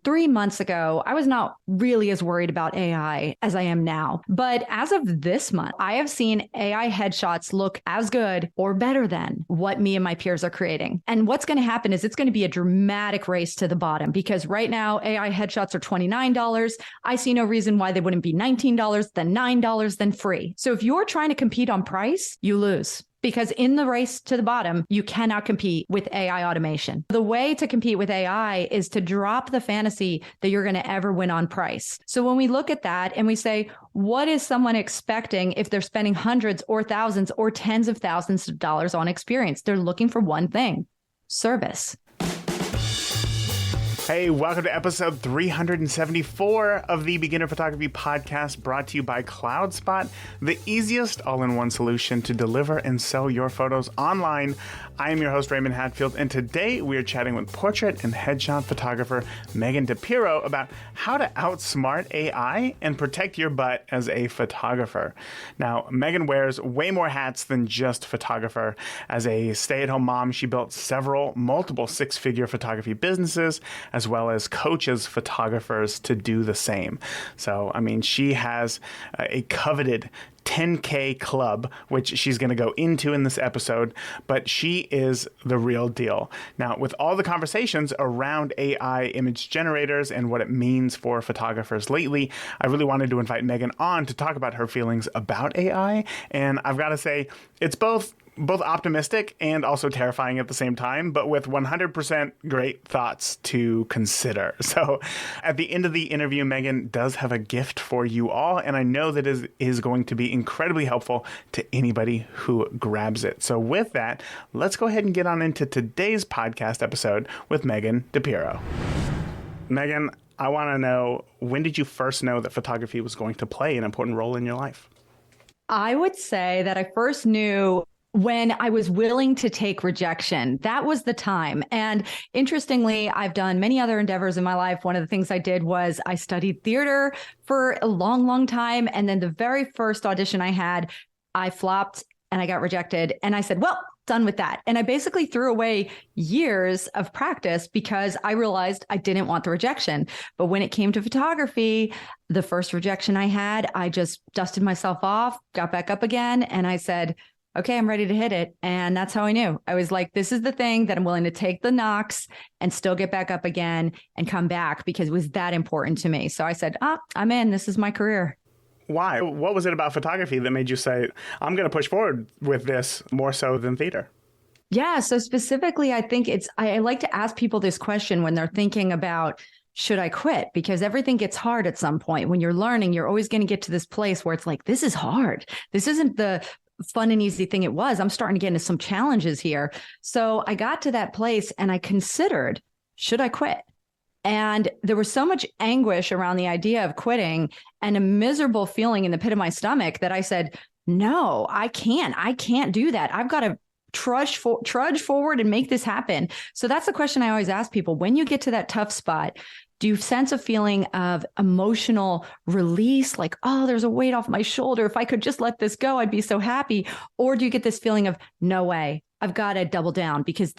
3 months ago, I was not really as worried about AI as I am now. But as of this month, I have seen AI headshots look as good or better than what me and my peers are creating. And what's going to happen is it's going to be a dramatic race to the bottom, because right now AI headshots are $29. I see no reason why they wouldn't be $19, then $9, then free. So if you're trying to compete on price, you lose. Because in the race to the bottom, you cannot compete with AI automation. The way to compete with AI is to drop the fantasy that you're going to ever win on price. So when we look at that and we say, what is someone expecting if they're spending hundreds or thousands or tens of thousands of dollars on experience? They're looking for one thing: service. Hey, welcome to episode 374 of the Beginner Photography Podcast, brought to you by CloudSpot, the easiest all-in-one solution to deliver and sell your photos online. I am your host, Raymond Hatfield, and today we are chatting with portrait and headshot photographer Megan DiPiero about how to outsmart AI and protect your butt as a photographer. Now, Megan wears way more hats than just photographer. As a stay-at-home mom, she built multiple six-figure photography businesses, as well as coaches photographers to do the same. So, I mean, she has a coveted 10K club, which she's going to go into in this episode, but she is the real deal. Now, with all the conversations around AI image generators and what it means for photographers lately, I really wanted to invite Megan on to talk about her feelings about AI. And I've got to say, it's both optimistic and also terrifying at the same time, but with 100% great thoughts to consider. So at the end of the interview, Megan does have a gift for you all, and I know that it is going to be incredibly helpful to anybody who grabs it. So with that, let's go ahead and get on into today's podcast episode with Megan DiPiero. Megan, I want to know, when did you first know that photography was going to play an important role in your life? I would say that I first knew when I was willing to take rejection. That was the time. And interestingly, I've done many other endeavors in my life. One of the things I did was I studied theater for a long, long time. And then the very first audition I had, I flopped and I got rejected. And I said, well, done with that. And I basically threw away years of practice because I realized I didn't want the rejection. But when it came to photography, the first rejection I had, I just dusted myself off, got back up again. And I said, okay, I'm ready to hit it. And that's how I knew. I was like, this is the thing that I'm willing to take the knocks and still get back up again and come back, because it was that important to me. So I said, I'm in. This is my career. Why? What was it about photography that made you say, I'm going to push forward with this more so than theater? Yeah. So specifically, I think I like to ask people this question when they're thinking about, should I quit? Because everything gets hard at some point. When you're learning, you're always going to get to this place where it's like, this is hard. This isn't the fun and easy thing it was. I'm starting to get into some challenges here. So I got to that place and I considered, should I quit? And there was so much anguish around the idea of quitting and a miserable feeling in the pit of my stomach that I said, no, I can't do that. I've got to trudge forward and make this happen. So that's the question I always ask people. When you get to that tough spot, do you sense a feeling of emotional release? Like, oh, there's a weight off my shoulder. If I could just let this go, I'd be so happy. Or do you get this feeling of, no way, I've got to double down because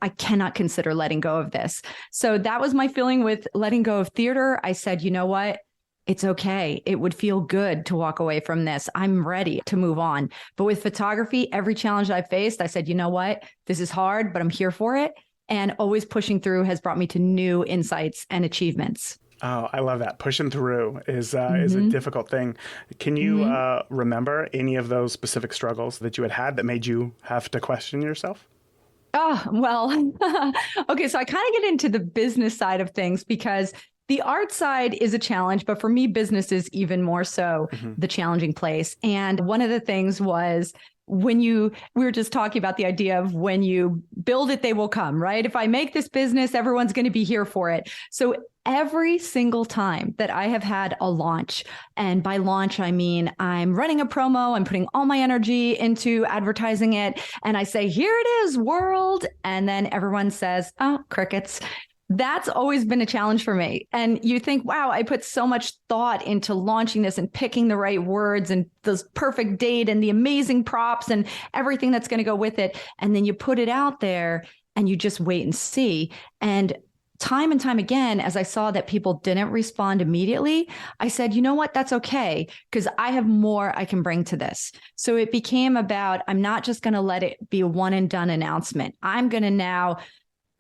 I cannot consider letting go of this. So that was my feeling with letting go of theater. I said, you know what? It's okay. It would feel good to walk away from this. I'm ready to move on. But with photography, every challenge I faced, I said, you know what? This is hard, but I'm here for it. And always pushing through has brought me to new insights and achievements. Oh, I love that. Pushing through is a difficult thing. Can you remember any of those specific struggles that you had that made you have to question yourself? Oh, well, okay. So I kind of get into the business side of things because the art side is a challenge, but for me, business is even more so the challenging place. And one of the things was we were just talking about the idea of when you build it, they will come, right? If I make this business, everyone's going to be here for it. So every single time that I have had a launch, and by launch, I mean, I'm running a promo, I'm putting all my energy into advertising it. And I say, here it is, world. And then everyone says, oh, crickets. That's always been a challenge for me. And you think, wow, I put so much thought into launching this and picking the right words and the perfect date and the amazing props and everything that's going to go with it. And then you put it out there and you just wait and see. And time and time again, as I saw that people didn't respond immediately, I said, you know what, that's okay, because I have more I can bring to this. So it became about, I'm not just going to let it be a one and done announcement. I'm going to now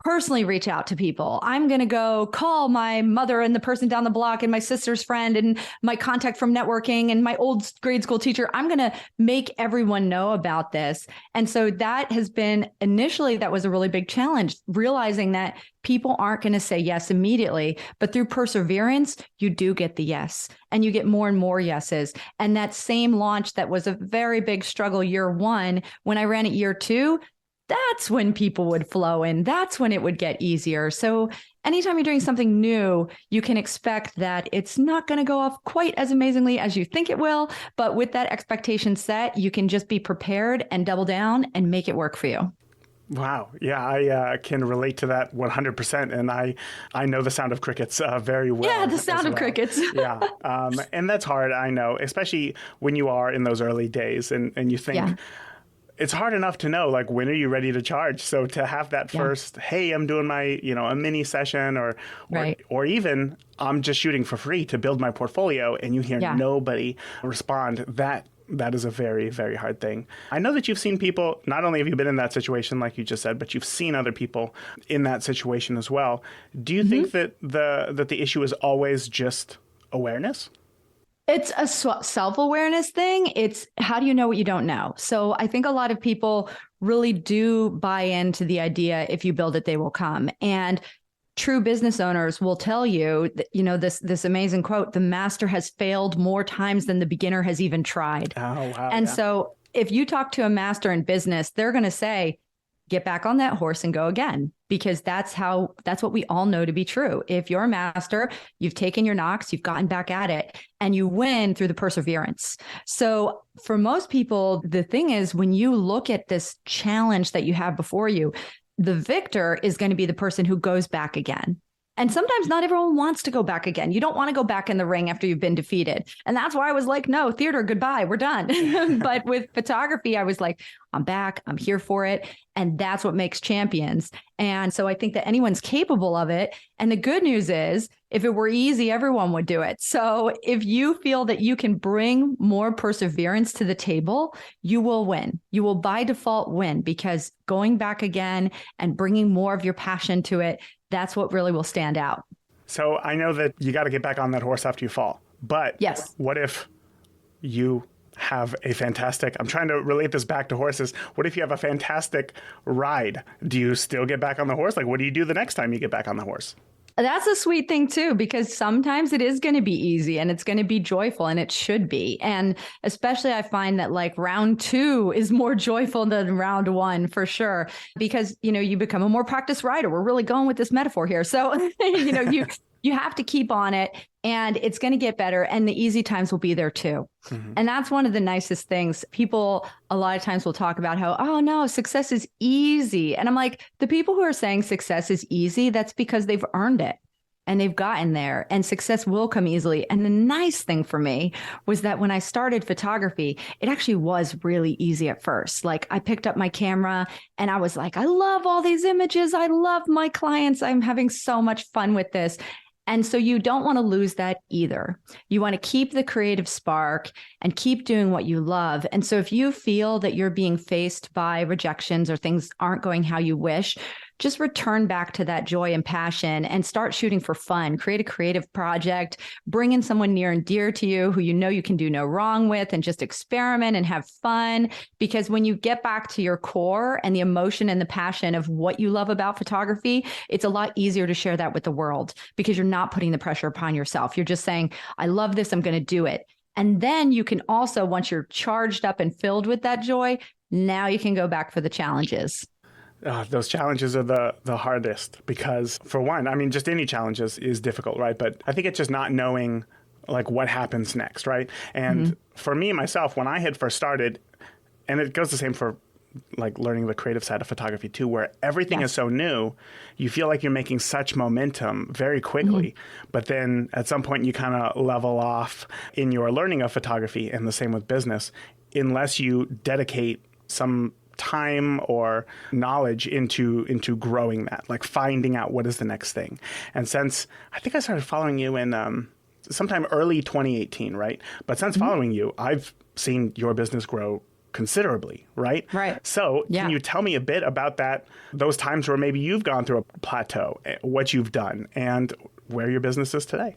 personally reach out to people. I'm going to go call my mother and the person down the block and my sister's friend and my contact from networking and my old grade school teacher. I'm going to make everyone know about this. And so that has been initially, that was a really big challenge, realizing that people aren't going to say yes immediately, but through perseverance, you do get the yes, and you get more and more yeses. And that same launch that was a very big struggle year one, when I ran it year two, that's when people would flow in. That's when it would get easier. So anytime you're doing something new, you can expect that it's not going to go off quite as amazingly as you think it will. But with that expectation set, you can just be prepared and double down and make it work for you. Wow. Yeah, I can relate to that 100%. And I know the sound of crickets very well. Yeah, the sound of crickets. Yeah. And that's hard, I know, especially when you are in those early days and you think... Yeah. It's hard enough to know, like, when are you ready to charge? So to have that first, hey, I'm doing my, a mini session or even I'm just shooting for free to build my portfolio, and you hear nobody respond, that is a very, very hard thing. I know that you've seen people, not only have you been in that situation, like you just said, but you've seen other people in that situation as well. Do you think that the issue is always just awareness? It's a self-awareness thing. It's how do you know what you don't know? So I think a lot of people really do buy into the idea, if you build it, they will come. And true business owners will tell you that, this amazing quote, the master has failed more times than the beginner has even tried. Oh, wow. And so if you talk to a master in business, they're going to say, get back on that horse and go again, because that's what we all know to be true. If you're a master, you've taken your knocks, you've gotten back at it, and you win through the perseverance. So for most people, the thing is, when you look at this challenge that you have before you, the victor is going to be the person who goes back again. And sometimes not everyone wants to go back again. You don't want to go back in the ring after you've been defeated. And that's why I was like, no, theater, goodbye, we're done. But with photography, I was like, I'm back, I'm here for it. And that's what makes champions. And so I think that anyone's capable of it. And the good news is, if it were easy, everyone would do it. So if you feel that you can bring more perseverance to the table, you will win. You will by default win, because going back again and bringing more of your passion to it, that's what really will stand out. So I know that you got to get back on that horse after you fall. But yes, what if you have a fantastic, I'm trying to relate this back to horses. What if you have a fantastic ride? Do you still get back on the horse? Like, what do you do the next time you get back on the horse? That's a sweet thing too, because sometimes it is going to be easy and it's going to be joyful, and it should be. And especially I find that like round two is more joyful than round one for sure, because, you become a more practiced rider. We're really going with this metaphor here. So, you have to keep on it, and it's going to get better, and the easy times will be there too. Mm-hmm. And that's one of the nicest things. People a lot of times will talk about how, oh no, success is easy. And I'm like, the people who are saying success is easy, that's because they've earned it and they've gotten there, and success will come easily. And the nice thing for me was that when I started photography, it actually was really easy at first. Like, I picked up my camera and I was like, I love all these images. I love my clients. I'm having so much fun with this. And so you don't want to lose that either. You want to keep the creative spark and keep doing what you love. And so if you feel that you're being faced by rejections or things aren't going how you wish, just return back to that joy and passion and start shooting for fun. Create a creative project, bring in someone near and dear to you who you know you can do no wrong with, and just experiment and have fun. Because when you get back to your core and the emotion and the passion of what you love about photography, it's a lot easier to share that with the world, because you're not putting the pressure upon yourself. You're just saying, I love this, I'm going to do it. And then you can also, once you're charged up and filled with that joy, now you can go back for the challenges. Those challenges are the hardest, because for one, I mean, just any challenges is difficult, right? But I think it's just not knowing like what happens next, right? And for me, myself, when I had first started, and it goes the same for like learning the creative side of photography too, where everything is so new, you feel like you're making such momentum very quickly. But then at some point you kind of level off in your learning of photography, and the same with business, unless you dedicate some time or knowledge into growing that, like finding out what is the next thing. And since I think I started following you in sometime early 2018, right? But since following you, I've seen your business grow considerably, right? Right. So can you tell me a bit about those times where maybe you've gone through a plateau, what you've done, and where your business is today?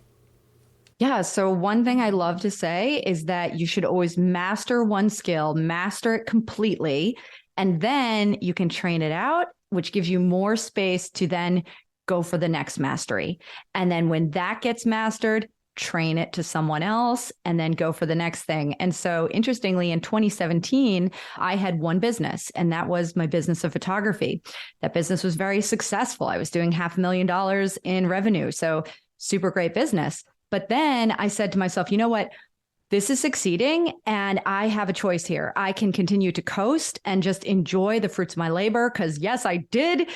Yeah. So one thing I love to say is that you should always master one skill, master it completely, and then you can train it out, which gives you more space to then go for the next mastery. And then when that gets mastered, train it to someone else, and then go for the next thing. And so interestingly, in 2017, I had one business, and that was my business of photography. That business was very successful. I was doing $500,000 in revenue. So super great business. But then I said to myself, you know what? This is succeeding, and I have a choice here. I can continue to coast and just enjoy the fruits of my labor, because yes, I did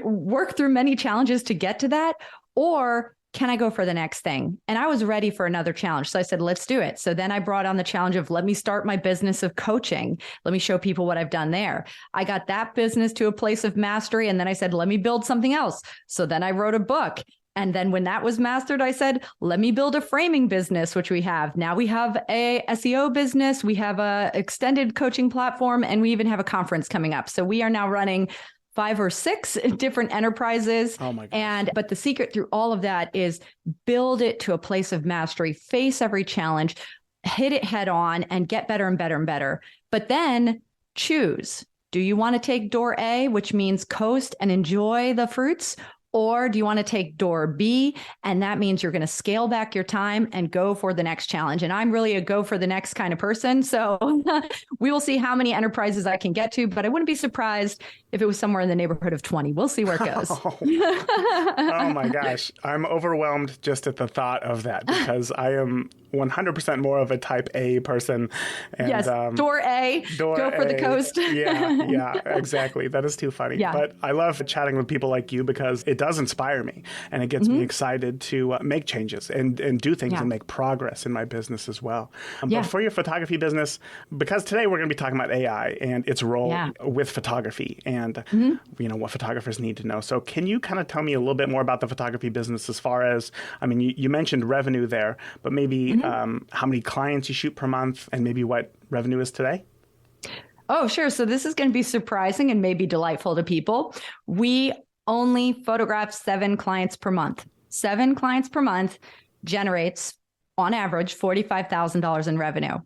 work through many challenges to get to that. Or can I go for the next thing? And I was ready for another challenge. So I said, let's do it. So then I brought on the challenge of, let me start my business of coaching. Let me show people what I've done there. I got that business to a place of mastery. And then I said, let me build something else. So then I wrote a book. And then when that was mastered, I said, let me build a framing business, which we have. Now we have a SEO business. We have a extended coaching platform, and we even have a conference coming up. So we are now running 5 or 6 different enterprises. Oh my gosh. But the secret through all of that is build it to a place of mastery, face every challenge, hit it head on, and get better and better and better. But then choose. Do you want to take door A, which means coast and enjoy the fruits? Or do you want to take door B? And that means you're going to scale back your time and go for the next challenge. And I'm really a go for the next kind of person. So we will see how many enterprises I can get to, but I wouldn't be surprised if it was somewhere in the neighborhood of 20. We'll see where it goes. Oh my gosh. I'm overwhelmed just at the thought of that, because I am 100% more of a type A person. And, yes, door A, go for the coast. Yeah, exactly. That is too funny. Yeah. But I love chatting with people like you, because it does inspire me, and it gets me excited to make changes and do things and make progress in my business as well. But for your photography business, because today we're going to be talking about AI and its role with photography and what photographers need to know. So can you kind of tell me a little bit more about the photography business, as far as, I mean, you mentioned revenue there, but maybe how many clients you shoot per month, and maybe what revenue is today? Oh, sure. So this is going to be surprising and maybe delightful to people. We only photograph 7 clients per month. 7 clients per month generates, on average, $45,000 in revenue.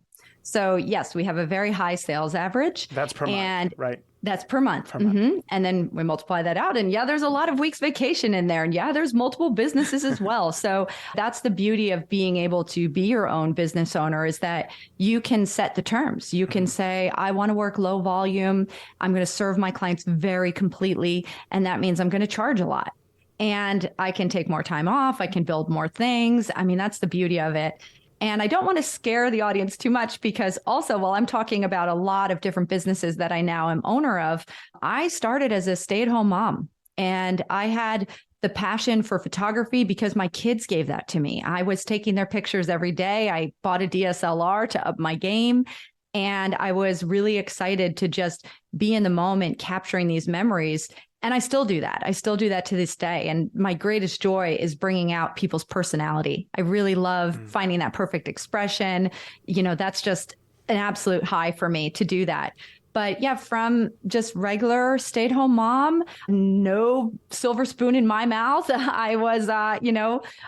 So yes, we have a very high sales average. That's per month, right? That's per month. And then we multiply that out. And there's a lot of weeks vacation in there. And there's multiple businesses as well. So that's the beauty of being able to be your own business owner, is that you can set the terms. You can say, I want to work low volume. I'm going to serve my clients very completely. And that means I'm going to charge a lot. And I can take more time off. I can build more things. I mean, that's the beauty of it. And I don't want to scare the audience too much, because also, while I'm talking about a lot of different businesses that I now am owner of, I started as a stay-at-home mom, and I had the passion for photography because my kids gave that to me. I was taking their pictures every day. I bought a DSLR to up my game, and I was really excited to just be in the moment, capturing these memories. And I still do that. I still do that to this day. And my greatest joy is bringing out people's personality. I really love finding that perfect expression. That's just an absolute high for me to do that. But from just regular stay-at-home mom, no silver spoon in my mouth. I was,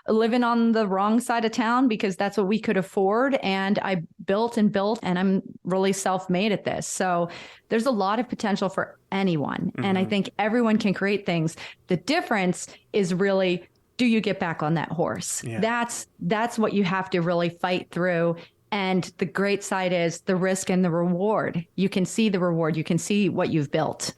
living on the wrong side of town because that's what we could afford. And I built, and I'm really self-made at this. So there's a lot of potential for anyone. And I think everyone can create things. The difference is really, do you get back on that horse? Yeah. That's what you have to really fight through. And the great side is the risk and the reward. You can see the reward. You can see what you've built.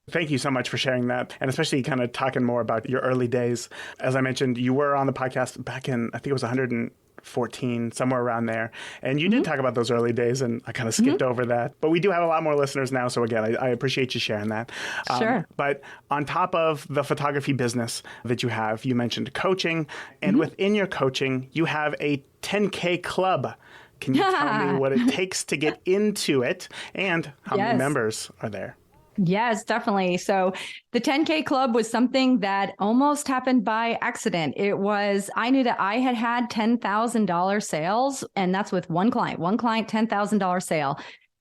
Thank you so much for sharing that, and especially kind of talking more about your early days. As I mentioned, you were on the podcast back in, I think it was 114, somewhere around there. And you did talk about those early days, and I kind of skipped over that. But we do have a lot more listeners now. So again, I appreciate you sharing that. Sure. But on top of the photography business that you have, you mentioned coaching. And within your coaching, you have a 10K club. Can you tell me what it takes to get into it, and how many members are there? Yes, definitely. So the 10K club was something that almost happened by accident. I knew that I had $10,000 sales, and that's with one client, $10,000 sale.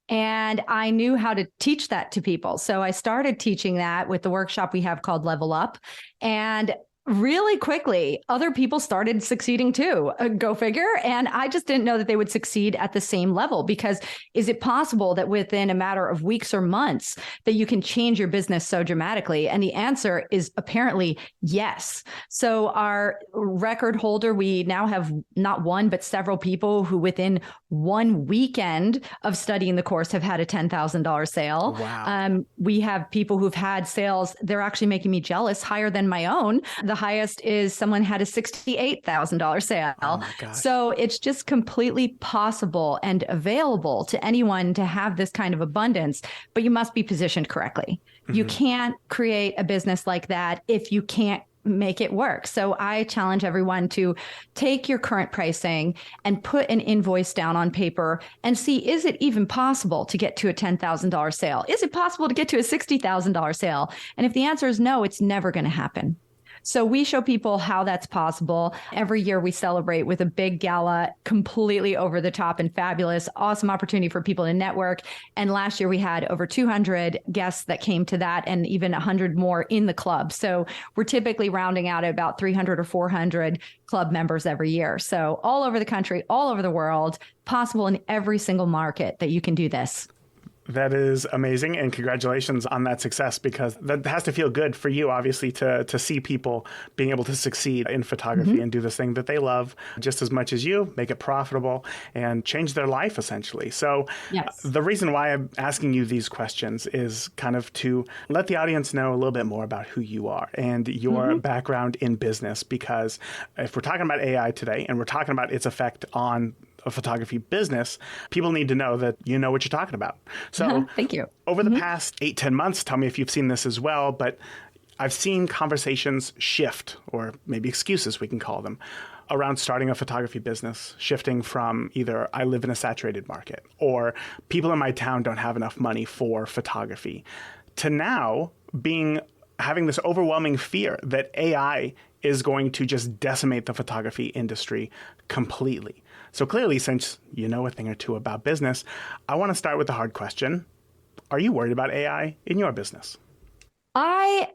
And I knew how to teach that to people. So I started teaching that with the workshop we have called Level Up. And really quickly, other people started succeeding too. Go figure. And I just didn't know that they would succeed at the same level, because is it possible that within a matter of weeks or months that you can change your business so dramatically? And the answer is apparently yes. So our record holder, we now have not one, but several people who within one weekend of studying the course have had a $10,000 sale. Wow. We have people who've had sales, they're actually making me jealous, higher than my own. The highest is someone had a $68,000 sale. Oh my gosh. So it's just completely possible and available to anyone to have this kind of abundance, but you must be positioned correctly. You can't create a business like that if you can't make it work. So I challenge everyone to take your current pricing and put an invoice down on paper and see, is it even possible to get to a $10,000 sale? Is it possible to get to a $60,000 sale? And if the answer is no, it's never going to happen. So we show people how that's possible. Every year we celebrate with a big gala, completely over the top and fabulous, awesome opportunity for people to network. And last year we had over 200 guests that came to that, and even 100 more in the club. So we're typically rounding out at about 300 or 400 club members every year. So all over the country, all over the world, possible in every single market that you can do this. That is amazing, and congratulations on that success, because that has to feel good for you, obviously, to see people being able to succeed in photography and do this thing that they love just as much as you, make it profitable, and change their life, essentially. So yes. The reason why I'm asking you these questions is kind of to let the audience know a little bit more about who you are and your background in business, because if we're talking about AI today and we're talking about its effect on a photography business, people need to know that you know what you're talking about. So thank you. Over the past 8-10 months, tell me if you've seen this as well, but I've seen conversations shift, or maybe excuses we can call them, around starting a photography business, shifting from either I live in a saturated market or people in my town don't have enough money for photography, to now having this overwhelming fear that AI is going to just decimate the photography industry completely. So clearly, since you know a thing or two about business, I want to start with the hard question. Are you worried about AI in your business? I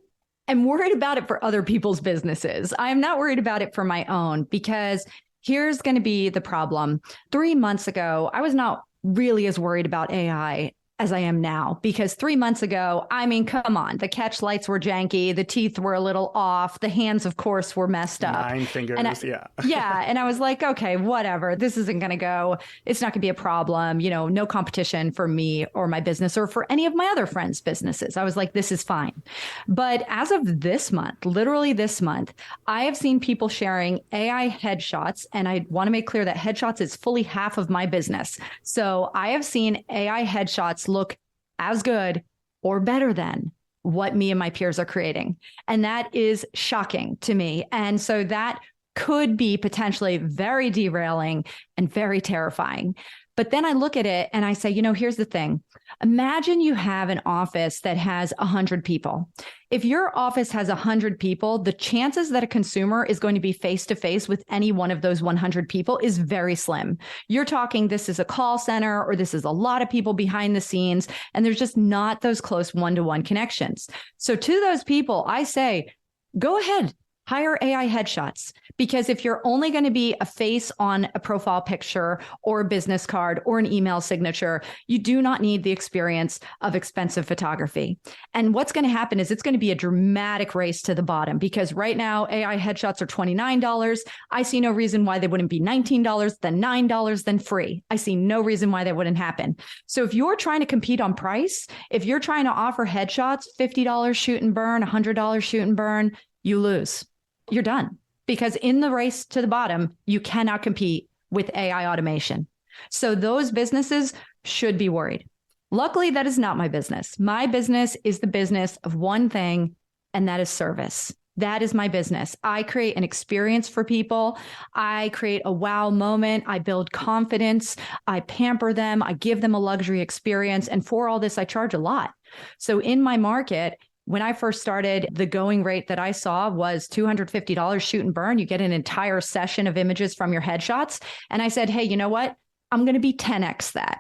am worried about it for other people's businesses. I'm not worried about it for my own, because here's going to be the problem. 3 months ago, I was not really as worried about AI as I am now, because 3 months ago, I mean, come on, the catch lights were janky, the teeth were a little off, the hands, of course, were messed up. 9 fingers, yeah. Yeah. And I was like, okay, whatever. This isn't going to go. It's not going to be a problem. No competition for me or my business or for any of my other friends' businesses. I was like, this is fine. But as of this month, literally this month, I have seen people sharing AI headshots. And I want to make clear that headshots is fully half of my business. So I have seen AI headshots look as good or better than what me and my peers are creating. And that is shocking to me. And so that could be potentially very derailing and very terrifying. But then I look at it and I say, here's the thing. Imagine you have an office that has 100 people. If your office has 100 people, the chances that a consumer is going to be face-to-face with any one of those 100 people is very slim. You're talking, this is a call center, or this is a lot of people behind the scenes, and there's just not those close one-to-one connections. So to those people, I say, go ahead. Hire AI headshots, because if you're only going to be a face on a profile picture or a business card or an email signature, you do not need the experience of expensive photography. And what's going to happen is it's going to be a dramatic race to the bottom, because right now AI headshots are $29. I see no reason why they wouldn't be $19, then $9, then free. I see no reason why that wouldn't happen. So if you're trying to compete on price, if you're trying to offer headshots, $50 shoot and burn, $100 shoot and burn, you lose. You're done, because in the race to the bottom, you cannot compete with AI automation. So those businesses should be worried. Luckily, that is not my business. My business is the business of one thing, and that is service. That is my business. I create an experience for people. I create a wow moment. I build confidence. I pamper them. I give them a luxury experience. And for all this, I charge a lot. So in my market, when I first started, the going rate that I saw was $250 shoot and burn. You get an entire session of images from your headshots. And I said, hey, you know what? I'm going to be 10x that.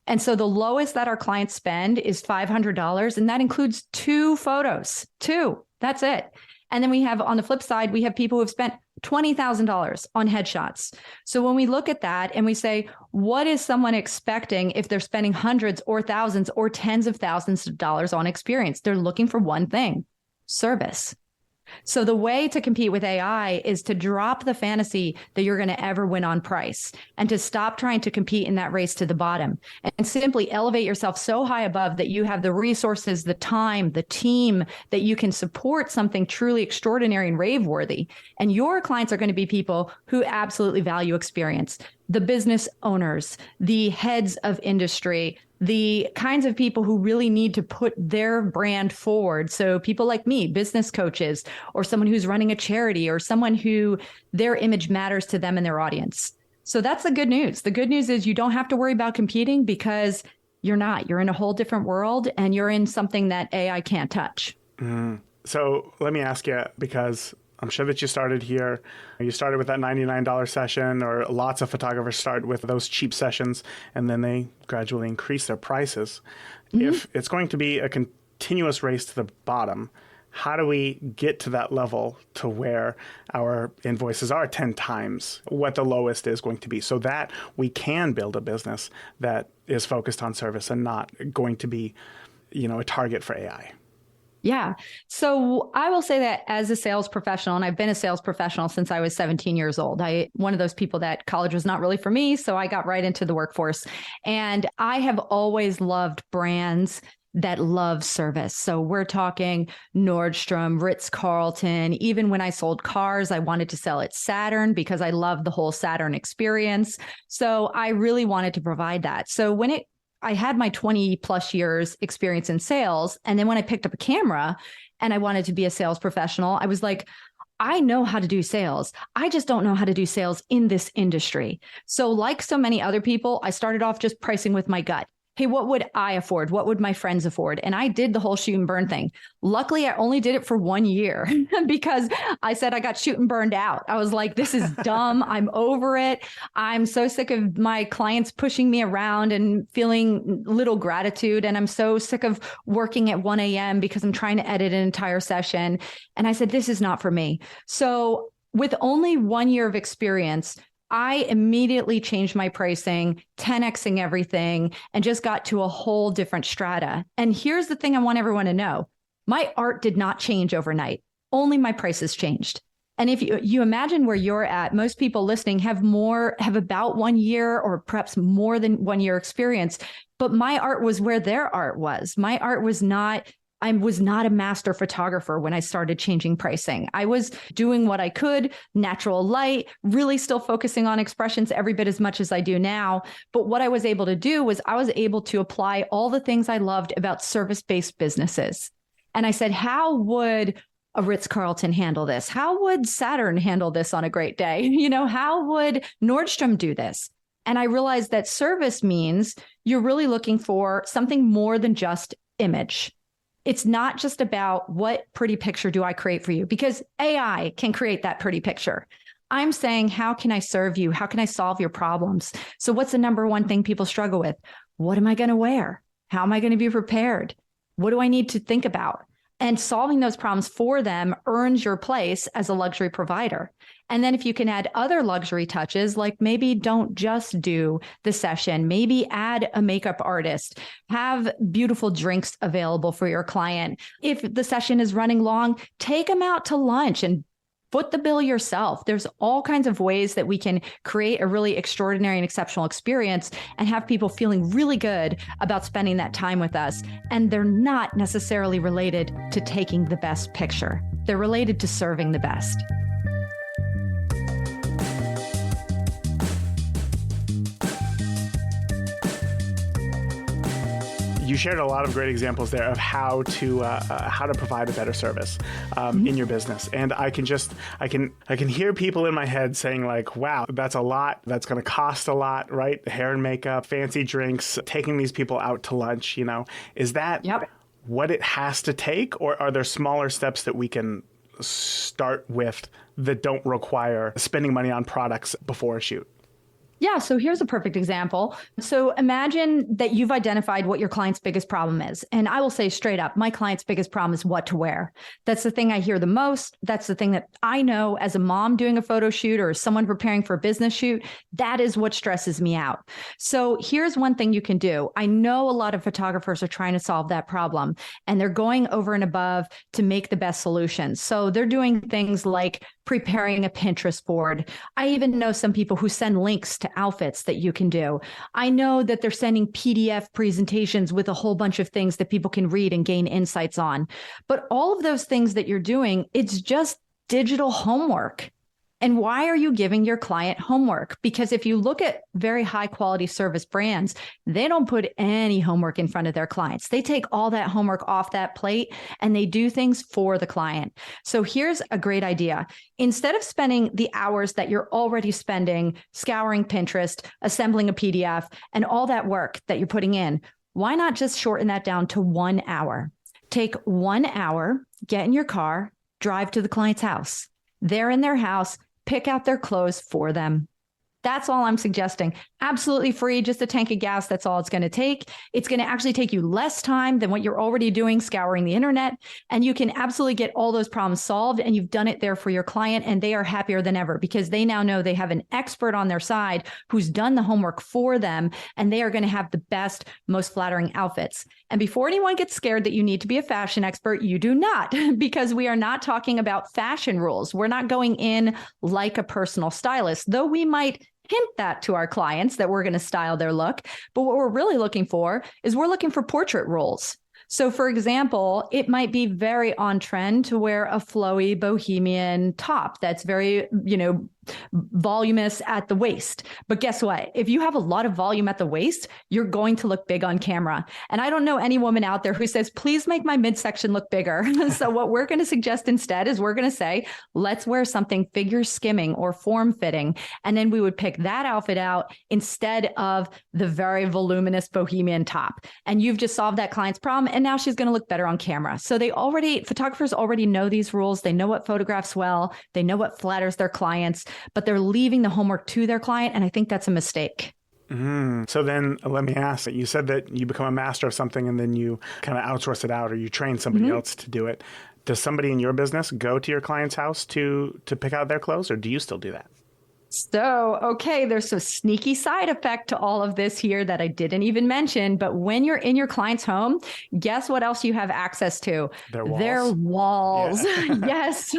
And so the lowest that our clients spend is $500. And that includes 2 photos, 2. That's it. And then we have, on the flip side, we have people who have spent $20,000 on headshots. So when we look at that and we say, what is someone expecting if they're spending hundreds or thousands or tens of thousands of dollars on experience? They're looking for one thing: service. So the way to compete with AI is to drop the fantasy that you're going to ever win on price and to stop trying to compete in that race to the bottom and simply elevate yourself so high above that you have the resources, the time, the team that you can support something truly extraordinary and rave worthy. And your clients are going to be people who absolutely value experience, the business owners, the heads of industry, the kinds of people who really need to put their brand forward. So people like me, business coaches, or someone who's running a charity, or someone who their image matters to them and their audience. So that's the good news. The good news is you don't have to worry about competing because you're not. You're in a whole different world and you're in something that AI can't touch. So let me ask you, because I'm sure that you started here. You started with that $99 session, or lots of photographers start with those cheap sessions, and then they gradually increase their prices. If it's going to be a continuous race to the bottom, how do we get to that level to where our invoices are 10 times what the lowest is going to be, so that we can build a business that is focused on service and not going to be, a target for AI? Yeah. So I will say that as a sales professional, and I've been a sales professional since I was 17 years old, one of those people that college was not really for me. So I got right into the workforce, and I have always loved brands that love service. So we're talking Nordstrom, Ritz-Carlton. Even when I sold cars, I wanted to sell at Saturn because I loved the whole Saturn experience. So I really wanted to provide that. So I had my 20 plus years experience in sales. And then when I picked up a camera and I wanted to be a sales professional, I was like, I know how to do sales. I just don't know how to do sales in this industry. So like so many other people, I started off just pricing with my gut. Hey, what would I afford? What would my friends afford? And I did the whole shoot and burn thing. Luckily, I only did it for 1 year because I said I got shoot and burned out. I was like, this is dumb. I'm over it. I'm so sick of my clients pushing me around and feeling little gratitude. And I'm so sick of working at 1 a.m. because I'm trying to edit an entire session. And I said, this is not for me. So with only 1 year of experience, I immediately changed my pricing, 10xing everything, and just got to a whole different strata. And here's the thing I want everyone to know. My art did not change overnight. Only my prices changed. And if you imagine where you're at, most people listening have about 1 year or perhaps more than 1 year experience. But my art was where their art was. My art was not I was not a master photographer when I started changing pricing. I was doing what I could, natural light, really still focusing on expressions every bit as much as I do now. But what I was able to do was I was able to apply all the things I loved about service-based businesses. And I said, how would a Ritz-Carlton handle this? How would Saturn handle this on a great day? How would Nordstrom do this? And I realized that service means you're really looking for something more than just image. It's not just about what pretty picture do I create for you, because AI can create that pretty picture. I'm saying, how can I serve you? How can I solve your problems? So what's the number one thing people struggle with? What am I going to wear? How am I going to be prepared? What do I need to think about? And solving those problems for them earns your place as a luxury provider. And then if you can add other luxury touches, like maybe don't just do the session, maybe add a makeup artist, have beautiful drinks available for your client. If the session is running long, take them out to lunch and foot the bill yourself. There's all kinds of ways that we can create a really extraordinary and exceptional experience and have people feeling really good about spending that time with us. And they're not necessarily related to taking the best picture. They're related to serving the best. You shared a lot of great examples there of how to provide a better service in your business, and I can hear people in my head saying like, "Wow, that's a lot. That's going to cost a lot, right? Hair and makeup, fancy drinks, taking these people out to lunch. Is that what it has to take, or are there smaller steps that we can start with that don't require spending money on products before a shoot? Yeah, so here's a perfect example. So imagine that you've identified what your client's biggest problem is. And I will say straight up, my client's biggest problem is what to wear. That's the thing I hear the most. That's the thing that I know as a mom doing a photo shoot or someone preparing for a business shoot. That is what stresses me out. So here's one thing you can do. I know a lot of photographers are trying to solve that problem, and they're going over and above to make the best solutions. So they're doing things like preparing a Pinterest board. I even know some people who send links to outfits that you can do. I know that they're sending PDF presentations with a whole bunch of things that people can read and gain insights on. But all of those things that you're doing, it's just digital homework. And why are you giving your client homework? Because if you look at very high quality service brands, they don't put any homework in front of their clients. They take all that homework off that plate and they do things for the client. So here's a great idea. Instead of spending the hours that you're already spending scouring Pinterest, assembling a PDF, and all that work that you're putting in, why not just shorten that down to 1 hour? Take 1 hour, get in your car, drive to the client's house. They're in their house. Pick out their clothes for them. That's all I'm suggesting. Absolutely free, just a tank of gas. That's all it's going to take. It's going to actually take you less time than what you're already doing scouring the internet. And you can absolutely get all those problems solved. And you've done it there for your client. And they are happier than ever because they now know they have an expert on their side who's done the homework for them. And they are going to have the best, most flattering outfits. And before anyone gets scared that you need to be a fashion expert, you do not, because we are not talking about fashion rules. We're not going in like a personal stylist, though we might hint that to our clients that we're going to style their look. But what we're really looking for is we're looking for portrait rules. So for example, it might be very on trend to wear a flowy bohemian top that's very, voluminous at the waist. But guess what? If you have a lot of volume at the waist, you're going to look big on camera. And I don't know any woman out there who says, please make my midsection look bigger. So what we're going to suggest instead is we're going to say, let's wear something figure skimming or form fitting. And then we would pick that outfit out instead of the very voluminous bohemian top. And you've just solved that client's problem. And now she's going to look better on camera. So photographers already know these rules. They know what photographs well. They know what flatters their clients, but they're leaving the homework to their client. And I think that's a mistake. So then let me ask, you said that you become a master of something and then you kind of outsource it out or you train somebody else to do it. Does somebody in your business go to your client's house to pick out their clothes, or do you still do that? So, okay, there's a sneaky side effect to all of this here that I didn't even mention. But when you're in your client's home, guess what else you have access to? Their walls. Their walls. Yeah. Yes.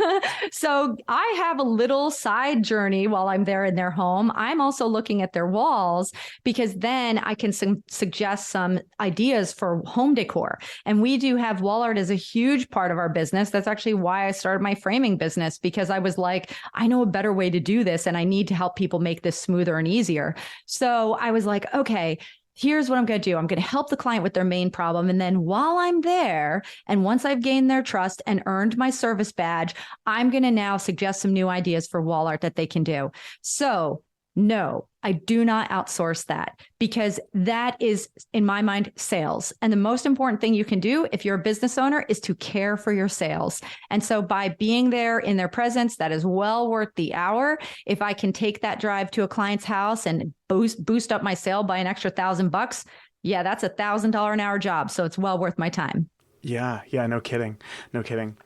So I have a little side journey while I'm there in their home. I'm also looking at their walls because then I can suggest some ideas for home decor. And we do have wall art as a huge part of our business. That's actually why I started my framing business, because I was like, I know a better way to do this and I need to help people make this smoother and easier. So I was like, okay, here's what I'm going to do. I'm going to help the client with their main problem. And then while I'm there, and once I've gained their trust and earned my service badge, I'm going to now suggest some new ideas for wall art that they can do. So no, I do not outsource that, because that is, in my mind, sales. And the most important thing you can do if you're a business owner is to care for your sales. And so by being there in their presence, that is well worth the hour. If I can take that drive to a client's house and boost up my sale by an extra $1,000, yeah, that's $1,000 an hour job. So it's well worth my time. Yeah, no kidding.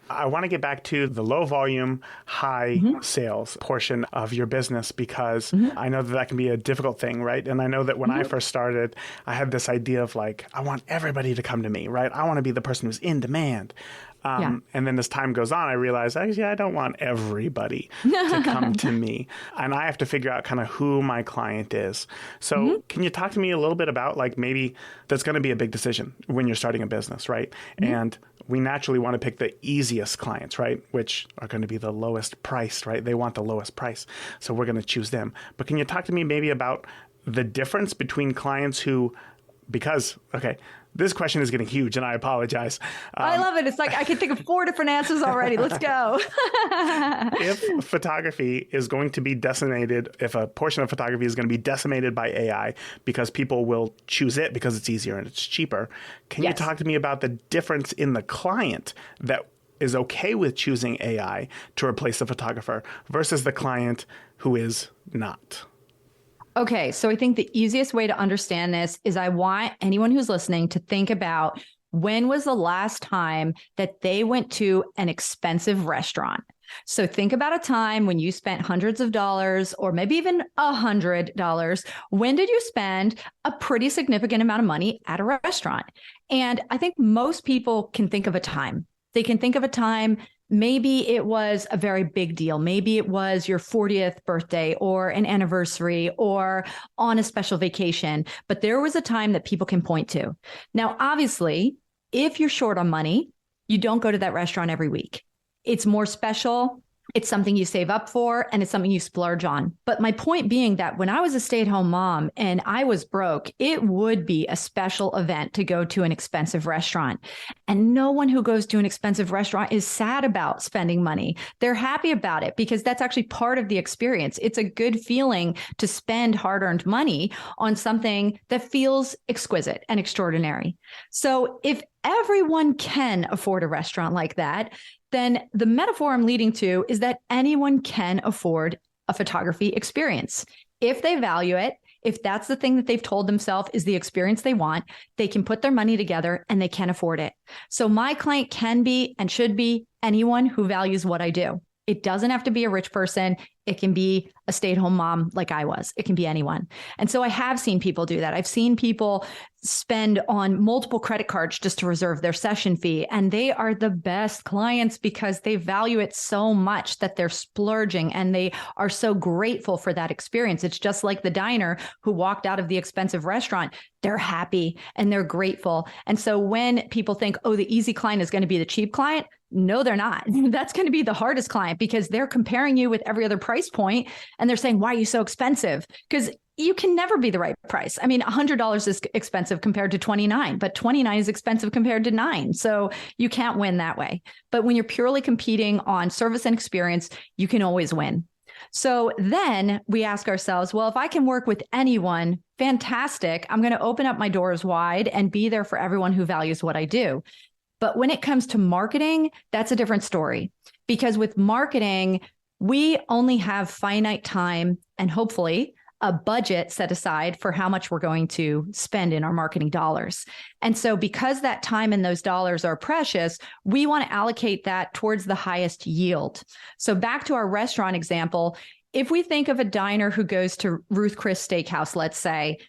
I want to get back to the low volume, high sales portion of your business, because I know that can be a difficult thing, right? And I know that when I first started, I had this idea of like, I want everybody to come to me, right? I want to be the person who's in demand. And then as time goes on, I realize, actually, I don't want everybody to come to me. And I have to figure out kind of who my client is. So can you talk to me a little bit about, like, maybe that's going to be a big decision when you're starting a business, right? And we naturally want to pick the easiest clients, right? Which are going to be the lowest priced, right? They want the lowest price. So we're going to choose them. But can you talk to me maybe about the difference between clients who, because, okay, This question is getting huge, and I apologize. I love it. It's like I can think of 4 different answers already. Let's go. If photography is going to be decimated, if a portion of photography is going to be decimated by AI because people will choose it because it's easier and it's cheaper, can you talk to me about the difference in the client that is okay with choosing AI to replace the photographer versus the client who is not? Okay, so I think the easiest way to understand this is I want anyone who's listening to think about when was the last time that they went to an expensive restaurant. So think about a time when you spent hundreds of dollars or maybe even $100. When did you spend a pretty significant amount of money at a restaurant? And I think most people can think of a time. They can think of a time. Maybe it was a very big deal. Maybe it was your 40th birthday or an anniversary or on a special vacation. But there was a time that people can point to. Now, obviously, if you're short on money, you don't go to that restaurant every week. It's more special. It's something you save up for, and it's something you splurge on. But my point being that when I was a stay-at-home mom and I was broke, it would be a special event to go to an expensive restaurant. And no one who goes to an expensive restaurant is sad about spending money. They're happy about it because that's actually part of the experience. It's a good feeling to spend hard-earned money on something that feels exquisite and extraordinary. So if everyone can afford a restaurant like that, then the metaphor I'm leading to is that anyone can afford a photography experience. If they value it, if that's the thing that they've told themselves is the experience they want, they can put their money together and they can afford it. So my client can be and should be anyone who values what I do. It doesn't have to be a rich person. It can be a stay-at-home mom like I was. It can be anyone. And so I have seen people do that. I've seen people spend on multiple credit cards just to reserve their session fee. And they are the best clients because they value it so much that they're splurging and they are so grateful for that experience. It's just like the diner who walked out of the expensive restaurant. They're happy and they're grateful. And so when people think, oh, the easy client is going to be the cheap client, no, they're not. That's going to be the hardest client because they're comparing you with every other price point and they're saying, why are you so expensive? Because you can never be the right price. I mean, $100 is expensive compared to $29, but $29 is expensive compared to $9. So you can't win that way. But when you're purely competing on service and experience, you can always win. So then we ask ourselves, well, if I can work with anyone, fantastic. I'm going to open up my doors wide and be there for everyone who values what I do. But when it comes to marketing, that's a different story. Because with marketing, we only have finite time and hopefully a budget set aside for how much we're going to spend in our marketing dollars. And so because that time and those dollars are precious, we want to allocate that towards the highest yield. So back to our restaurant example, if we think of a diner who goes to Ruth Chris Steakhouse, let's say,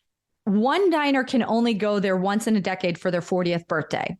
one diner can only go there once in a decade for their 40th birthday.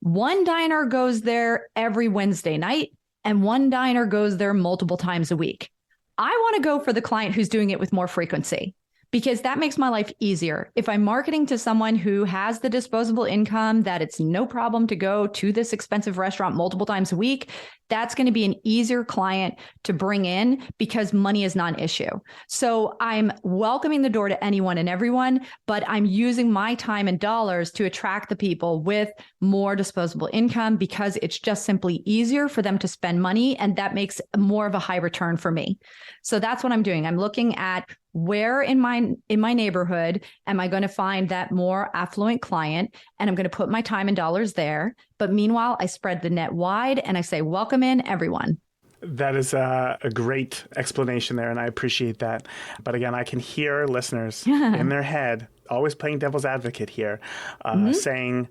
One diner goes there every Wednesday night, and one diner goes there multiple times a week. I want to go for the client who's doing it with more frequency because that makes my life easier. If I'm marketing to someone who has the disposable income that it's no problem to go to this expensive restaurant multiple times a week, that's going to be an easier client to bring in because money is not an issue. So I'm welcoming the door to anyone and everyone, but I'm using my time and dollars to attract the people with more disposable income because it's just simply easier for them to spend money. And that makes more of a high return for me. So that's what I'm doing. I'm looking at where in my neighborhood am I going to find that more affluent client, and I'm going to put my time and dollars there. But meanwhile, I spread the net wide and I say, welcome in everyone. That is a great explanation there, and I appreciate that. But again, I can hear listeners in their head, always playing devil's advocate here, saying,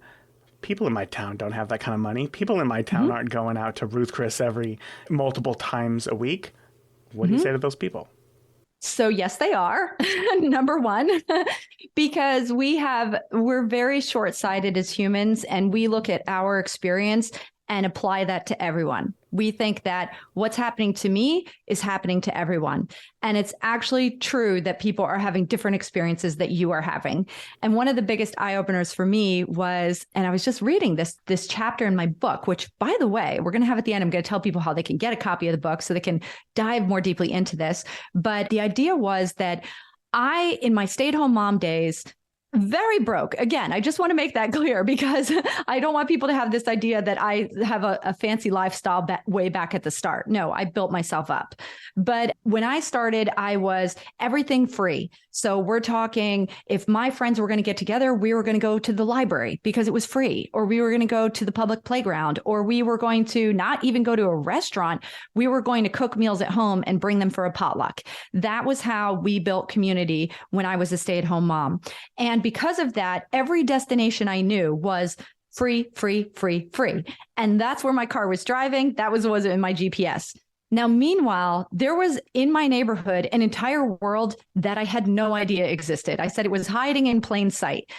people in my town don't have that kind of money. People in my town aren't going out to Ruth Chris every multiple times a week. What do you say to those people? So yes, they are. Number one, because we're very short-sighted as humans, and we look at our experience and apply that to everyone. We think that what's happening to me is happening to everyone. And it's actually true that people are having different experiences that you are having. And one of the biggest eye-openers for me was, and I was just reading this chapter in my book, which, by the way, we're going to have at the end, I'm going to tell people how they can get a copy of the book so they can dive more deeply into this. But the idea was that in my stay-at-home mom days, Very broke. Again, I just want to make that clear because I don't want people to have this idea that I have a fancy lifestyle way back at the start. No, I built myself up. But when I started, I was everything free. So we're talking if my friends were going to get together, we were going to go to the library because it was free, or we were going to go to the public playground, or we were going to not even go to a restaurant. We were going to cook meals at home and bring them for a potluck. That was how we built community when I was a stay-at-home mom. And because of that, every destination I knew was free, free, free, free. And that's where my car was driving. That was in my GPS. Now, meanwhile, there was in my neighborhood an entire world that I had no idea existed. I said it was hiding in plain sight.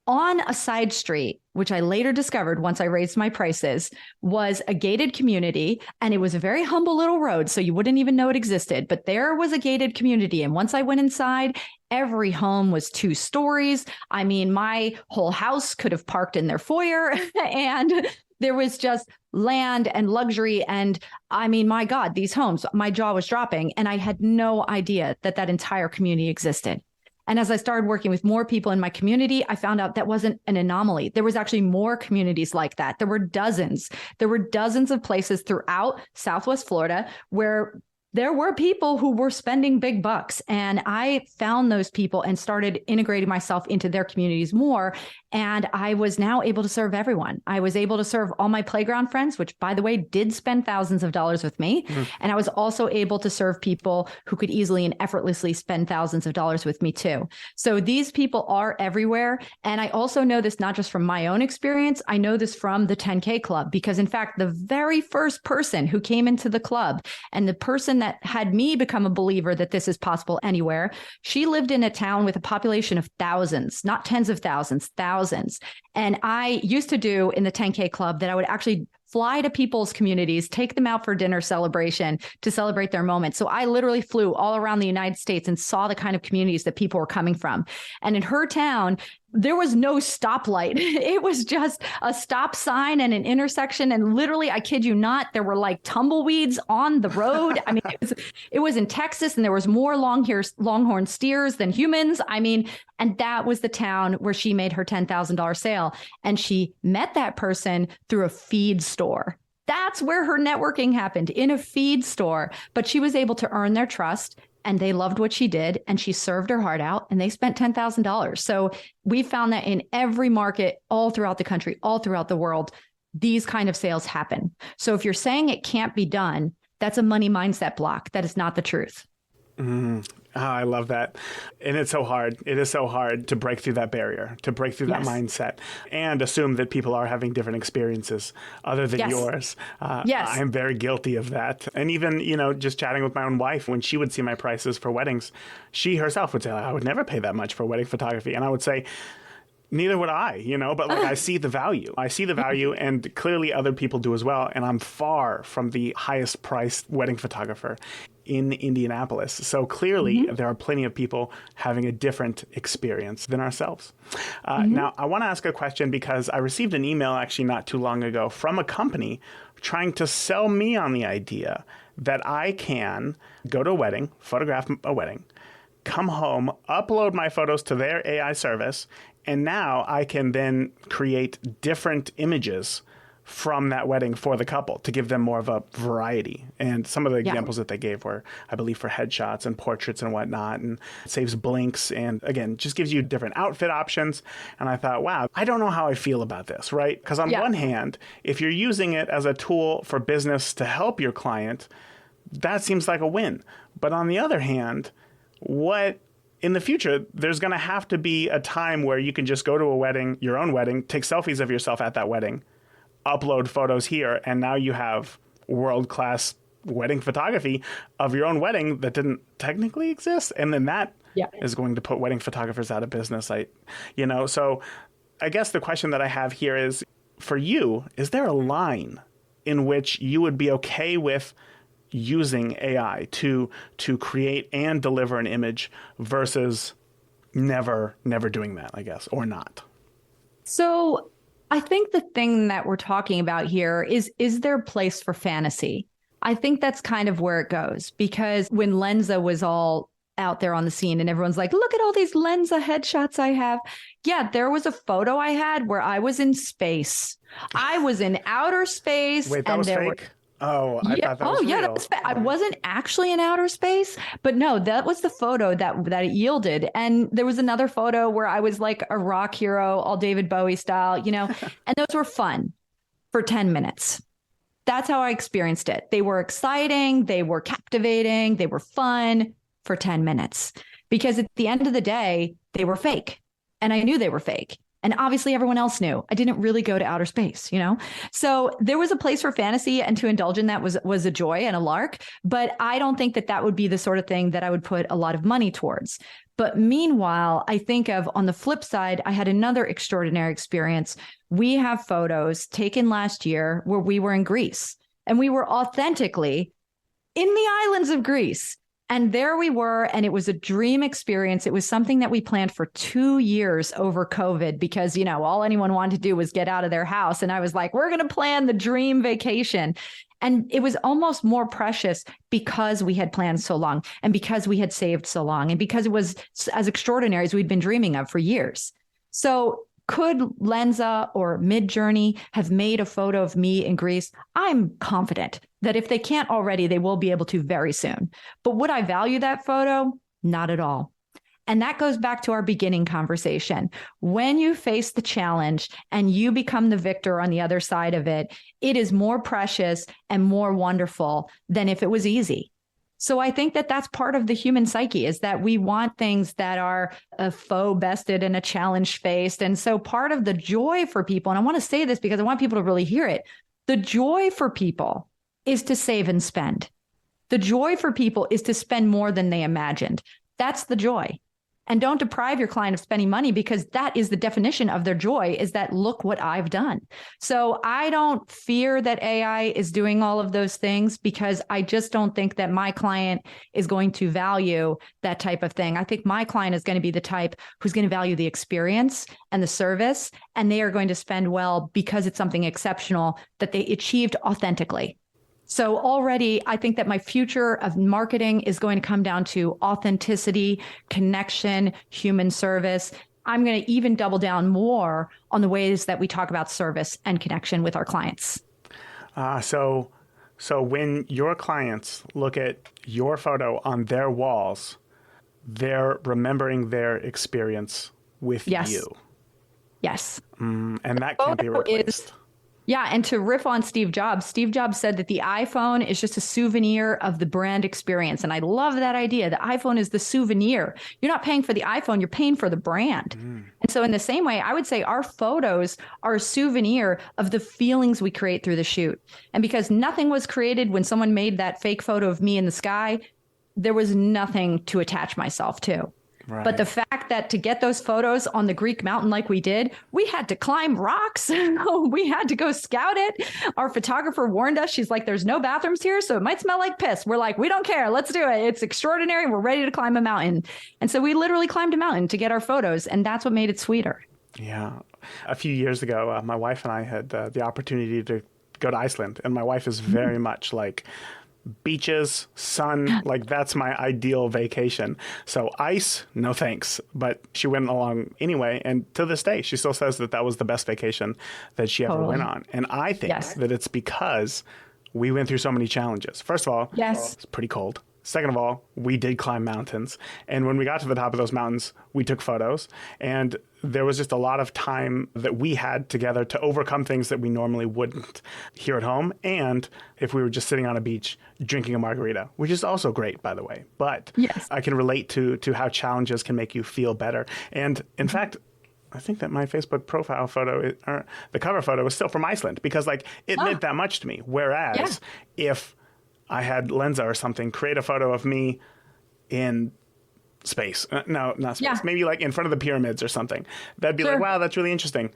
On a side street, which I later discovered once I raised my prices, was a gated community. And it was a very humble little road, so you wouldn't even know it existed. But there was a gated community. And once I went inside, every home was 2 stories. I mean, my whole house could have parked in their foyer. And there was just land and luxury. And I mean, my God, these homes, my jaw was dropping. And I had no idea that that entire community existed. And as I started working with more people in my community, I found out that wasn't an anomaly. There was actually more communities like that. There were dozens. There were dozens of places throughout Southwest Florida where there were people who were spending big bucks. And I found those people and started integrating myself into their communities more. And I was now able to serve everyone. I was able to serve all my playground friends, which, by the way, did spend thousands of dollars with me. Mm-hmm. And I was also able to serve people who could easily and effortlessly spend thousands of dollars with me too. So these people are everywhere. And I also know this not just from my own experience. I know this from the 10K Club, because in fact, the very first person who came into the club and the person that had me become a believer that this is possible anywhere, she lived in a town with a population of thousands, not tens of thousands, thousands. And I used to do in the 10K Club that I would actually fly to people's communities, take them out for dinner celebration to celebrate their moment. So I literally flew all around the United States and saw the kind of communities that people were coming from. And in her town, there was no stoplight. It was just a stop sign and an intersection. And literally, I kid you not, there were like tumbleweeds on the road. I mean, it was in Texas, and there was more longhorn steers than humans. I mean, and that was the town where she made her $10,000 sale. And she met that person through a feed store. That's where her networking happened, in a feed store. But she was able to earn their trust. And they loved what she did, and she served her heart out, and they spent $10,000. So we found that in every market, all throughout the country, all throughout the world, these kind of sales happen. So if you're saying it can't be done, that's a money mindset block. That is not the truth. Mm-hmm. Oh, I love that. And it's so hard. It is so hard to break through that barrier, to break through that mindset, and assume that people are having different experiences other than yours. Yes. I'm very guilty of that. And even, just chatting with my own wife, when she would see my prices for weddings, she herself would say, I would never pay that much for wedding photography. And I would say, neither would I, but like I see the value. I see the value, and clearly other people do as well. And I'm far from the highest priced wedding photographer in Indianapolis. So clearly there are plenty of people having a different experience than ourselves. Now, I want to ask a question because I received an email actually not too long ago from a company trying to sell me on the idea that I can go to a wedding, photograph a wedding, come home, upload my photos to their AI service, and now I can then create different images from that wedding for the couple to give them more of a variety. And some of the examples that they gave were, I believe, for headshots and portraits and whatnot, and it saves blinks. And again, just gives you different outfit options. And I thought, wow, I don't know how I feel about this, right? Because on one hand, if you're using it as a tool for business to help your client, that seems like a win. But on the other hand, in the future, there's going to have to be a time where you can just go to a wedding, your own wedding, take selfies of yourself at that wedding, upload photos here, and now you have world-class wedding photography of your own wedding that didn't technically exist. And then that is going to put wedding photographers out of business. So I guess the question that I have here is, for you, is there a line in which you would be okay with using AI to create and deliver an image versus never doing that, I guess, or not? So I think the thing that we're talking about here is there a place for fantasy? I think that's kind of where it goes, because when Lensa was all out there on the scene and everyone's like, look at all these Lensa headshots I have. Yeah, there was a photo I had where I was in space. I was in outer space. Wait, that was fake? Oh, I thought that was real. That was I wasn't actually in outer space, but no, that was the photo that it yielded. And there was another photo where I was like a rock hero, all David Bowie style, and those were fun for 10 minutes. That's how I experienced it. They were exciting. They were captivating. They were fun for 10 minutes because at the end of the day, they were fake. And I knew they were fake. And obviously everyone else knew. I didn't really go to outer space, So there was a place for fantasy, and to indulge in that was a joy and a lark. But I don't think that would be the sort of thing that I would put a lot of money towards. But meanwhile, I think of on the flip side, I had another extraordinary experience. We have photos taken last year where we were in Greece, and we were authentically in the islands of Greece. And there we were, and it was a dream experience. It was something that we planned for 2 years over COVID because, all anyone wanted to do was get out of their house. And I was like, we're going to plan the dream vacation. And it was almost more precious because we had planned so long and because we had saved so long and because it was as extraordinary as we'd been dreaming of for years. So could Lensa or Midjourney have made a photo of me in Greece? I'm confident that if they can't already, they will be able to very soon. But would I value that photo? Not at all. And that goes back to our beginning conversation. When you face the challenge and you become the victor on the other side of it, it is more precious and more wonderful than if it was easy. So I think that that's part of the human psyche is that we want things that are a foe bested and a challenge faced. And so part of the joy for people, and I want to say this because I want people to really hear it, the joy for people is to save and spend. The joy for people is to spend more than they imagined. That's the joy. And don't deprive your client of spending money because that is the definition of their joy is that look what I've done. So I don't fear that AI is doing all of those things because I just don't think that my client is going to value that type of thing. I think my client is going to be the type who's going to value the experience and the service, and they are going to spend well because it's something exceptional that they achieved authentically. So already, I think that my future of marketing is going to come down to authenticity, connection, human service. I'm going to even double down more on the ways that we talk about service and connection with our clients. So when your clients look at your photo on their walls, they're remembering their experience with you. Yes. And that can't be replaced. Yeah. And to riff on Steve Jobs said that the iPhone is just a souvenir of the brand experience. And I love that idea. The iPhone is the souvenir. You're not paying for the iPhone, you're paying for the brand. And so in the same way, I would say our photos are a souvenir of the feelings we create through the shoot. And because nothing was created when someone made that fake photo of me in the sky, there was nothing to attach myself to. Right. But the fact that to get those photos on the Greek mountain like we did, we had to climb rocks. We had to go scout it. Our photographer warned us. She's like, there's no bathrooms here, so it might smell like piss. We're like, we don't care. Let's do it. It's extraordinary. We're ready to climb a mountain. And so we literally climbed a mountain to get our photos. And that's what made it sweeter. Yeah. A few years ago, my wife and I had the opportunity to go to Iceland. And my wife is very much like beaches, sun, like that's my ideal vacation. So ice, no thanks. But she went along anyway. And to this day, she still says that was the best vacation that she ever went on. And I think that it's because we went through so many challenges. First of all, it's pretty cold. Second of all, we did climb mountains. And when we got to the top of those mountains, we took photos. And there was just a lot of time that we had together to overcome things that we normally wouldn't here at home. And if we were just sitting on a beach drinking a margarita, which is also great, by the way. But I can relate to how challenges can make you feel better. And in fact, I think that my Facebook profile photo, or the cover photo, is still from Iceland because it meant that much to me. Whereas if I had Lensa or something create a photo of me in space. No, not space. Maybe like in front of the pyramids or something. That'd be like, wow, that's really interesting.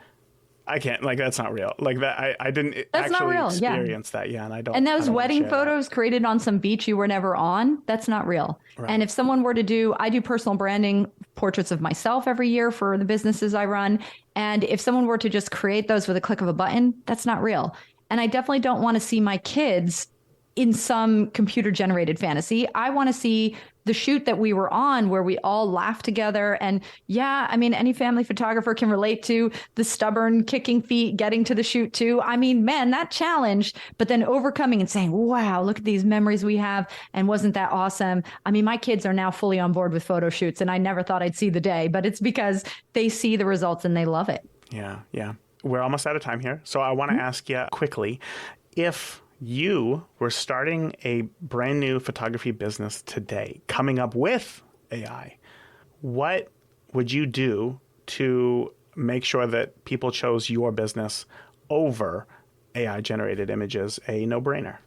I can't, that's not real. Like that, I didn't actually experience that. Yeah, and I don't. And those wedding photos created on some beach you were never on, that's not real. Right. And if someone were to I do personal branding portraits of myself every year for the businesses I run. And if someone were to just create those with a click of a button, that's not real. And I definitely don't want to see my kids in some computer generated fantasy. I want to see the shoot that we were on where we all laughed together. And yeah, I mean, any family photographer can relate to the stubborn kicking feet, getting to the shoot too. I mean, man, that challenge, but then overcoming and saying, wow, look at these memories we have. And wasn't that awesome? I mean, my kids are now fully on board with photo shoots and I never thought I'd see the day, but it's because they see the results and they love it. Yeah. Yeah. We're almost out of time here. So I want to ask you quickly, if you were starting a brand new photography business today, coming up with AI, what would you do to make sure that people chose your business over AI generated images? A no-brainer.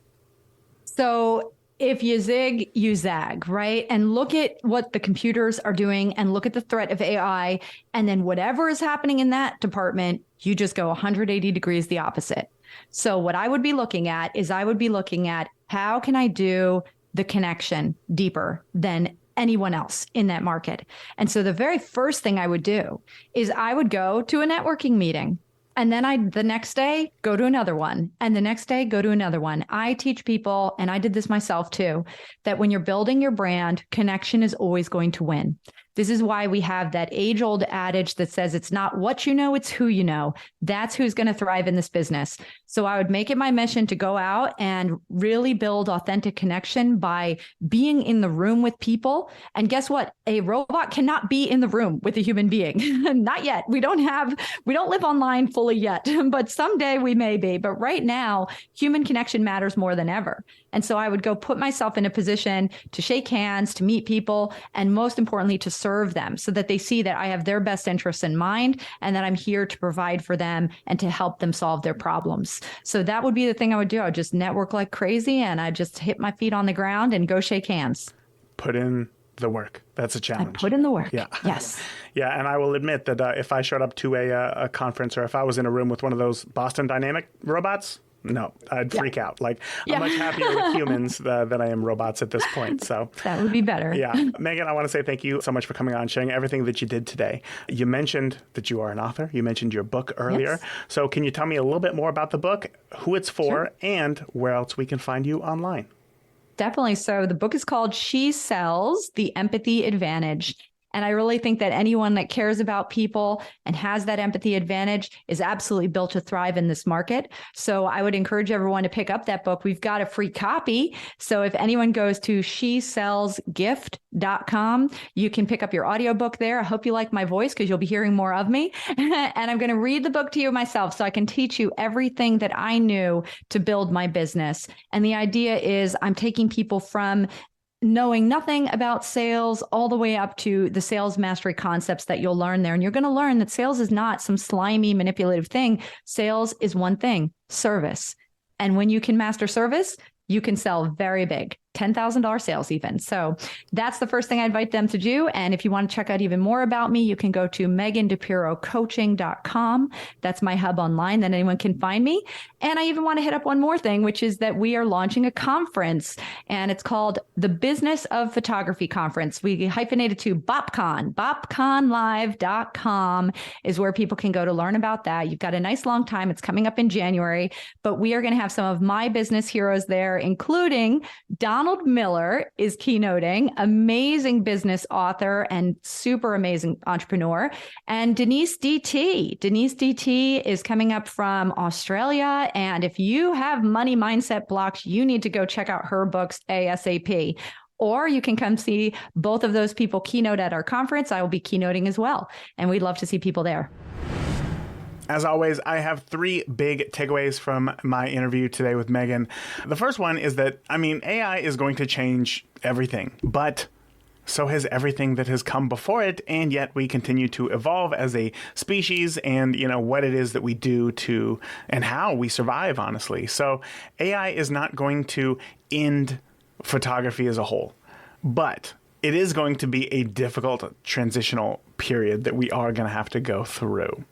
So if you zig, you zag, right? And look at what the computers are doing and look at the threat of AI. And then whatever is happening in that department, you just go 180 degrees the opposite. So what I would be looking at is how can I do the connection deeper than anyone else in that market? And so the very first thing I would do is I would go to a networking meeting. And then the next day, go to another one. And the next day, go to another one. I teach people, and I did this myself too, that when you're building your brand, connection is always going to win. This is why we have that age-old adage that says it's not what you know, it's who you know. That's who's going to thrive in this business. So I would make it my mission to go out and really build authentic connection by being in the room with people. And guess what? A robot cannot be in the room with a human being. Not yet. We don't live online fully yet, but someday we may be. But right now, human connection matters more than ever. And so I would go put myself in a position to shake hands, to meet people, and most importantly, to serve them so that they see that I have their best interests in mind and that I'm here to provide for them and to help them solve their problems. So that would be the thing I would do. I would just network like crazy and I just hit my feet on the ground and go shake hands. Put in the work. That's a challenge. I put in the work. Yeah. Yes. Yeah. And I will admit that if I showed up to a conference or if I was in a room with one of those Boston Dynamic robots, no, I'd freak out. Like, I'm much happier with humans than I am robots at this point. So that would be better. Yeah. Megan, I want to say thank you so much for coming on, sharing everything that you did today. You mentioned that you are an author. You mentioned your book earlier. Yes. So can you tell me a little bit more about the book, who it's for, and where else we can find you online? Definitely. So the book is called She Sells: The Empathy Advantage. And I really think that anyone that cares about people and has that empathy advantage is absolutely built to thrive in this market. So I would encourage everyone to pick up that book. We've got a free copy. So if anyone goes to shesellsgift.com, you can pick up your audiobook there. I hope you like my voice because you'll be hearing more of me. And I'm going to read the book to you myself so I can teach you everything that I knew to build my business. And the idea is I'm taking people from knowing nothing about sales all the way up to the sales mastery concepts that you'll learn there. And you're going to learn that sales is not some slimy, manipulative thing. Sales is one thing: service. And when you can master service, you can sell very big, $10,000 sales even. So that's the first thing I invite them to do. And if you want to check out even more about me, you can go to megandipierocoaching.com. That's my hub online that anyone can find me. And I even want to hit up one more thing, which is that we are launching a conference, and it's called the Business of Photography Conference. We hyphenated to BopCon. BopConLive.com is where people can go to learn about that. You've got a nice long time. It's coming up in January, but we are going to have some of my business heroes there, including Donald Miller is keynoting, amazing business author and super amazing entrepreneur, and Denise DT. Denise DT is coming up from Australia. And if you have money mindset blocks, you need to go check out her books ASAP. Or you can come see both of those people keynote at our conference. I will be keynoting as well. And we'd love to see people there. As always, I have 3 big takeaways from my interview today with Megan. The first one is that, AI is going to change everything, but so has everything that has come before it, and yet we continue to evolve as a species and, what it is that we do to and how we survive, honestly. So AI is not going to end photography as a whole, but it is going to be a difficult transitional period that we are going to have to go through.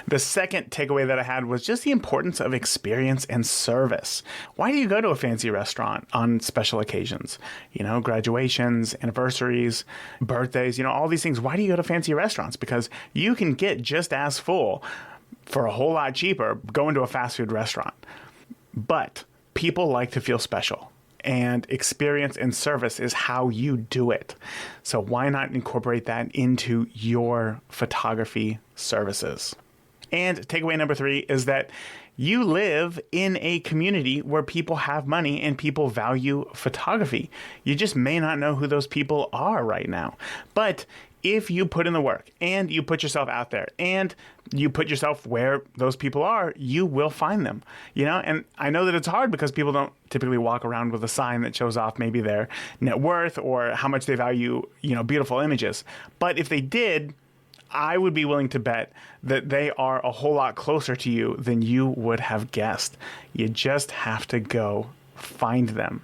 The second takeaway that I had was just the importance of experience and service. Why do you go to a fancy restaurant on special occasions? Graduations, anniversaries, birthdays, all these things. Why do you go to fancy restaurants? Because you can get just as full for a whole lot cheaper going to a fast food restaurant. But people like to feel special. and experience and service is how you do it. So why not incorporate that into your photography services? And takeaway number 3 is that you live in a community where people have money and people value photography. You just may not know who those people are right now. But if you put in the work and you put yourself out there and you put yourself where those people are, you will find them, and I know that it's hard because people don't typically walk around with a sign that shows off maybe their net worth or how much they value, beautiful images. But if they did, I would be willing to bet that they are a whole lot closer to you than you would have guessed. You just have to go find them.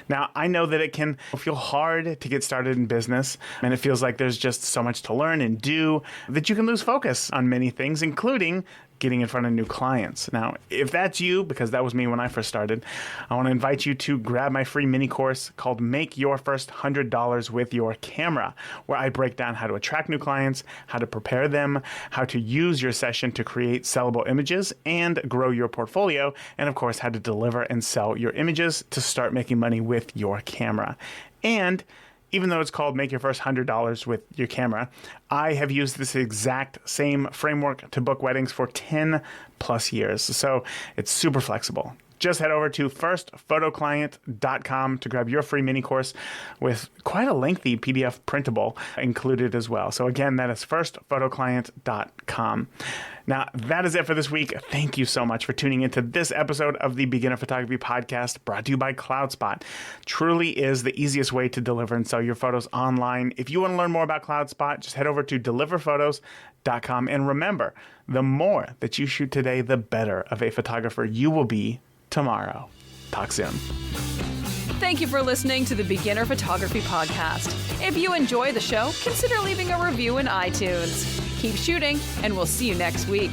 Now, I know that it can feel hard to get started in business, and it feels like there's just so much to learn and do that you can lose focus on many things, including getting in front of new clients. Now, if that's you, because that was me when I first started, I want to invite you to grab my free mini course called Make Your First $100 with Your Camera, where I break down how to attract new clients, how to prepare them, how to use your session to create sellable images and grow your portfolio, and of course, how to deliver and sell your images to start making money with your camera. And even though it's called Make Your First $100 with Your Camera, I have used this exact same framework to book weddings for 10 plus years. So it's super flexible. Just head over to firstphotoclient.com to grab your free mini course with quite a lengthy PDF printable included as well. So again, that is firstphotoclient.com. Now, that is it for this week. Thank you so much for tuning into this episode of the Beginner Photography Podcast, brought to you by CloudSpot. Truly is the easiest way to deliver and sell your photos online. If you want to learn more about CloudSpot, just head over to deliverphotos.com. And remember, the more that you shoot today, the better of a photographer you will be tomorrow. Talk soon. Thank you for listening to the Beginner Photography Podcast. If you enjoy the show, consider leaving a review in iTunes. Keep shooting, and we'll see you next week.